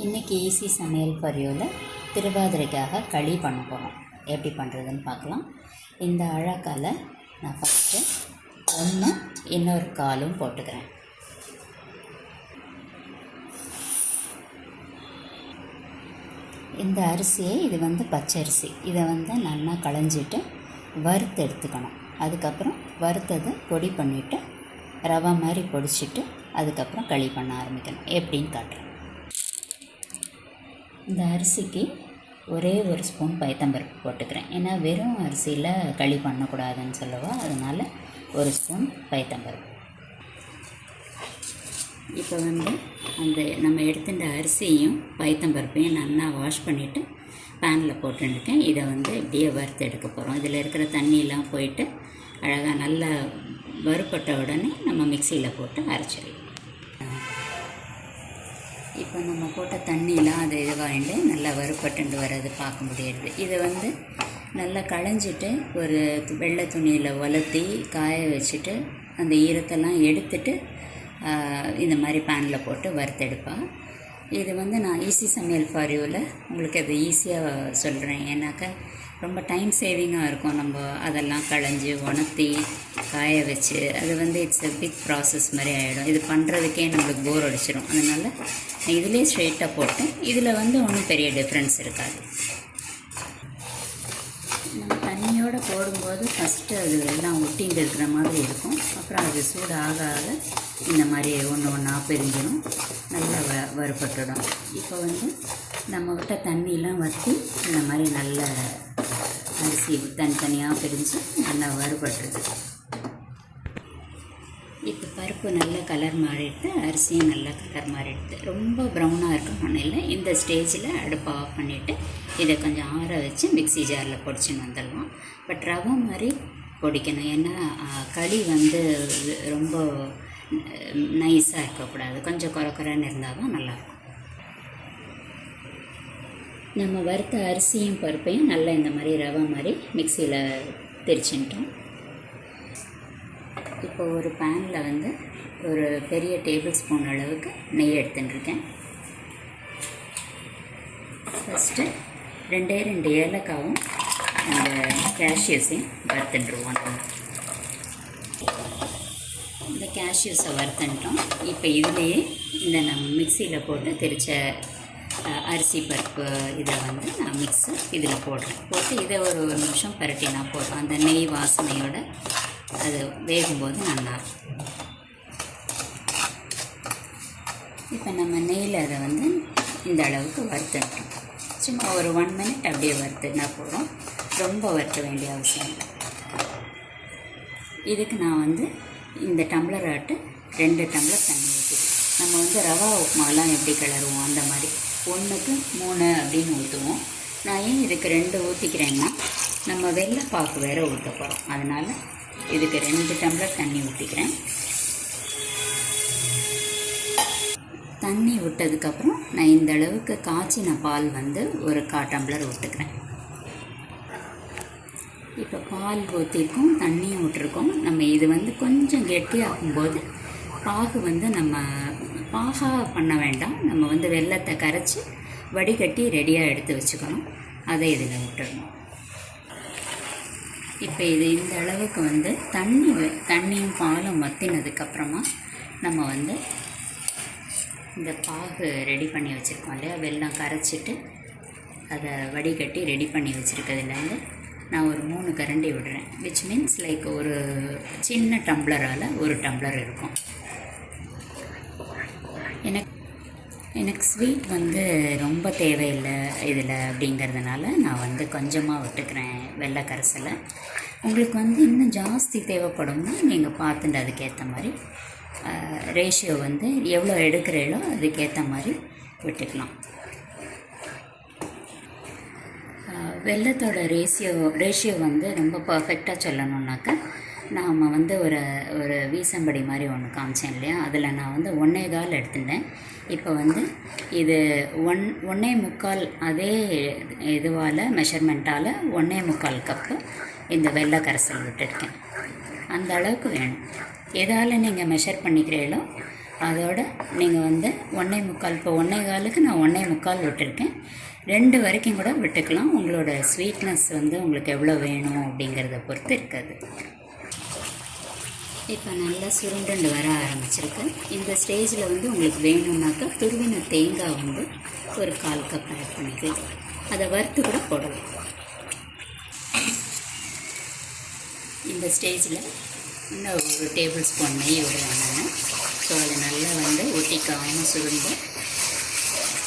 இன்றைக்கி ஈஸி சமையல் ஃபார் திருவாதிரைக்காக களி பண்ண போகிறோம். எப்படி பண்ணுறதுன்னு பார்க்கலாம். இந்த அழகால் நான் ஃபஸ்ட்டு ஒன்று இன்னொரு காலும் போட்டுக்கிறேன். இந்த அரிசியை இது பச்சரிசி. இதை நல்லா களைஞ்சிட்டு வறுத்து எடுத்துக்கணும். அதுக்கப்புறம் வறுத்ததை பொடி பண்ணிவிட்டு ரவை மாதிரி பொடிச்சிட்டு அதுக்கப்புறம் களி பண்ண ஆரம்பிக்கணும். எப்படின்னு காட்டுறேன். இந்த அரிசிக்கு ஒரே ஒரு ஸ்பூன் பயத்தம்பருப்பு போட்டுக்கிறேன். ஏன்னா வெறும் அரிசியில் களி பண்ணக்கூடாதுன்னு சொல்லுவா, அதனால் ஒரு ஸ்பூன் பயத்தம்பருப்பு. இப்போ அந்த நம்ம எடுத்துட்ட அரிசியும் பயத்தம்பருப்பையும் நல்லா வாஷ் பண்ணிவிட்டு பேனில் போட்டுருக்கேன். இதை இப்படியே வறுத்து எடுக்க போகிறோம். இதில் இருக்கிற தண்ணியெலாம் போயிட்டு அழகாக நல்லா வறுப்பட்ட உடனே நம்ம மிக்சியில் போட்டு அரைச்சிடலாம். இப்போ நம்ம போட்ட தண்ணியெலாம் அது இதுவாகிட்டு நல்லா வறுப்பட்டு வர்றது பார்க்க முடியாது. இதை நல்லா களைஞ்சிட்டு ஒரு வெள்ளை துணியில் வளர்த்தி காய வச்சுட்டு அந்த ஈரத்தெல்லாம் எடுத்துட்டு இந்த மாதிரி பேனில் போட்டு வறுத்தெடுப்பேன். இது நான் ஈஸி சமையல் ஃபார் உங்களுக்கு அது ஈஸியாக சொல்கிறேன். ஏன்னாக்கா ரொம்ப டைம் சேவிங்காக இருக்கும். நம்ம அதெல்லாம் களைஞ்சி உணர்த்தி காய வச்சு அது இட்ஸ் எ பிக் ப்ராசஸ் மாதிரி ஆகிடும். இது பண்ணுறதுக்கே நம்மளுக்கு போர் அடிச்சிடும். அதனால் நான் இதிலே ஸ்ட்ரெயிட்டாக போட்டேன். இதில் ஒன்றும் பெரிய டிஃப்ரென்ஸ் இருக்காது. நம்ம தண்ணியோடு போடும்போது ஃபஸ்ட்டு அது எல்லாம் ஒட்டிகிட்டு இருக்கிற மாதிரி இருக்கும். அப்புறம் அது சூடு ஆக ஆக இந்த மாதிரி ஒன்று ஒன்றா பிரிஞ்சிடும், நல்லா வறுபட்டுடும். இப்போ நம்ம விட்ட தண்ணியெலாம் வற்றி இந்த மாதிரி நல்ல அரிசி தனித்தனியாக பிரிஞ்சு நல்லா வறுபட்டுருது. இப்போ பருப்பு நல்ல கலர் மாறிடுது, அரிசியும் நல்ல கலர் மாறிடுது. ரொம்ப ப்ரௌனாக இருக்கணும்னு இல்லை. இந்த ஸ்டேஜில் அடுப்பை ஆஃப் பண்ணிவிட்டு இதை கொஞ்சம் ஆற வச்சு மிக்ஸி ஜாரில் பொடிச்சுன்னு வந்துடலாம். பட் ரவை மாதிரி பொடிக்கணும். ஏன்னா களி ரொம்ப நைஸாக இருக்கக்கூடாது, கொஞ்சம் குறைன்னு இருந்தால் தான் நல்லாயிருக்கும். நம்ம வறுத்த அரிசியும் பருப்பையும் நல்லா இந்த மாதிரி ரவை மாதிரி மிக்சியில் திரிச்சுட்டோம். இப்போ ஒரு பேனில் ஒரு பெரிய டேபிள் ஸ்பூன் அளவுக்கு நெய் எடுத்துட்டுருக்கேன். ஃபஸ்ட்டு 2 ஏலக்காவும் அந்த கேஷ்யூஸையும் வறுத்துட்டுருவோம். இந்த கேஷ்யூஸை வறுத்துட்டோம். இப்போ இதுலேயே இந்த நம்ம மிக்சியில் போட்டு திரிச்ச அரிசி பருப்பு இதை நான் மிக்ஸு இதில் போட்டு இதை ஒரு நிமிஷம் பரட்டினா போதும். அந்த நெய் வாசனையோடு அது வேகும்போது நல்லாயிருக்கும். இப்போ நம்ம நெய்யில் அதை இந்த அளவுக்கு வறுத்துட்டோம். சும்மா ஒரு 1 மினிட் அப்படியே வறுத்துனா போதும். ரொம்ப வறுத்த வேண்டிய அவசியம் இல்லை. இதுக்கு நான் இந்த டம்ளர் ஆட்டு 2 டம்ளர் தண்ணி ஊற்றி, நம்ம ரவா உப்புமாலாம் எப்படி கிளறுவோம் அந்த மாதிரி 1க்கு 3 அப்படின்னு ஊற்றுவோம். நான் ஏன் இதுக்கு 2 ஊற்றிக்கிறேன்னா, நம்ம வெள்ளைப்பாக்கு வேறு ஊற்ற போகிறோம். அதனால் இதுக்கு 2 டம்ளர் தண்ணி ஊற்றிக்கிறேன். தண்ணி விட்டதுக்கப்புறம் நான் இந்த அளவுக்கு காய்ச்சின பால் ஒரு 1/4 டம்ளர் ஊற்றுக்கிறேன். இப்போ பால் ஊற்றிருக்கோம், தண்ணியும் விட்டுருக்கோம். நம்ம இது கொஞ்சம் கெட்டியாகும்போது பாகு நம்ம பாகாக பண்ண வேண்டாம். நம்ம வெல்லத்தை கரைச்சி வடிகட்டி ரெடியாக எடுத்து வச்சுக்கணும். அதை இதில் விட்டுடணும். இப்போ இது இந்த அளவுக்கு தண்ணியும் பாலும் வற்றினதுக்கப்புறமா நம்ம இந்த பாகு ரெடி பண்ணி வச்சுருக்கோம் இல்லையா, வெல்லம் கரைச்சிட்டு அதை வடிகட்டி ரெடி பண்ணி வச்சுருக்கிறதுலேருந்து நான் ஒரு 3 கரண்டி விடுறேன். விச் மீன்ஸ் லைக் ஒரு சின்ன டம்ளரால் 1 டம்ளர் இருக்கும். எனக்கு ஸ்வீட் ரொம்ப தேவையில்லை இதில் அப்படிங்கிறதுனால நான் கொஞ்சமாக விட்டுக்கிறேன் வெள்ளை கரைசலை. உங்களுக்கு இன்னும் ஜாஸ்தி தேவைப்படும்னா நீங்கள் பார்த்துட்டு அதுக்கேற்ற மாதிரி ரேஷியோ எவ்வளோ எடுக்கிறீங்களோ அதுக்கேற்ற மாதிரி விட்டுக்கலாம். வெல்லத்தோட ரேஷியோ ரொம்ப பர்ஃபெக்டாக சொல்லணுன்னாக்கா, நாம் ஒரு வீசம்படி மாதிரி ஒன்று காமிச்சேன் இல்லையா, அதில் நான் 1.25 எடுத்துட்டேன். இப்போ இது 1.25 அதே இதுவால் மெஷர்மெண்ட்டால் 1.25 கப்பு இந்த வெள்ளை கரைசல் விட்டுருக்கேன். அந்த அளவுக்கு வேணும். எதால் நீங்கள் மெஷர் பண்ணிக்கிறீங்களோ அதோட நீங்கள் வந்து 1.25, இப்போ 1.25க்கு நான் 1.25 விட்டுருக்கேன். 2 வரைக்கும் கூட விட்டுக்கலாம். உங்களோட ஸ்வீட்னஸ் வந்து உங்களுக்கு எவ்வளோ வேணும் அப்படிங்கிறத பொறுத்து இருக்காது. இப்போ நல்லா சுருண்டு வர ஆரம்பிச்சிருக்கு. இந்த ஸ்டேஜில் வந்து உங்களுக்கு வேணும்னாக்கா துருவின தேங்காய் வந்து ஒரு 1/4 கப் ஆட் பண்ணிக்கலாம். அதை வறுத்து கூட போடலாம். இந்த ஸ்டேஜில் இன்னும் ஒரு டேபிள் ஸ்பூன் நெய் விடுவேன் நான். ஸோ அது நல்லா வந்து ஒட்டிக்காமல் சுருண்டு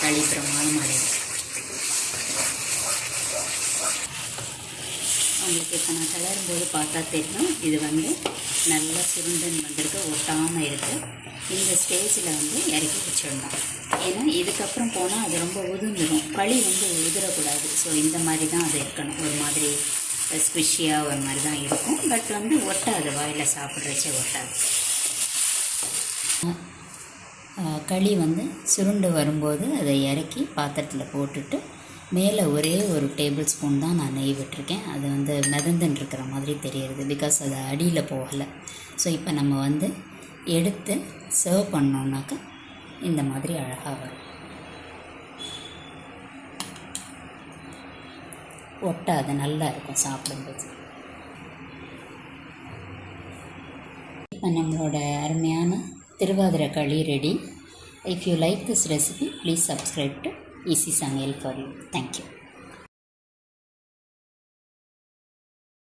களி பிரமாதமாக இருக்கும். உங்களுக்கு இப்போ நான் கிளறும்போது பார்த்தா தெரியும், இது வந்து நல்லா சுருண்டுன்னு வந்திருக்கு, ஒட்டாமல் இருக்குது. இந்த ஸ்டேஜில் வந்து இறக்கி வச்சிடணும். ஏன்னா இதுக்கப்புறம் போனால் அது ரொம்ப உதிர்ந்துடும். களி வந்து உதிரக்கூடாது. ஸோ இந்த மாதிரி தான் அது இருக்கணும். ஒரு மாதிரி ஸ்குவிஷியாக ஒரு மாதிரி தான் இருக்கும். பட் வந்து ஒட்டாது, வாயில் சாப்பிட்றச்சே ஒட்டாது. களி வந்து சுருண்டு வரும்போது அதை இறக்கி பாத்திரத்தில் போட்டுட்டு மேலே ஒரே ஒரு டேபிள் ஸ்பூன் தான் நான் நெய் விட்டுருக்கேன். அது வந்து மிதந்துன்னு இருக்கிற மாதிரி தெரியுது, பிகாஸ் அது அடியில் போகலை. ஸோ இப்போ நம்ம வந்து எடுத்து சர்வ் பண்ணோன்னாக்கா இந்த மாதிரி அழகாக வரும். ஒட்டாது, நல்லா இருக்கும் சாப்பிடும்போது. இப்போ நம்மளோட அருமையான திருவாதிரை களி ready. If you like this recipe, please subscribe to Easy Samayal for you. Thank you.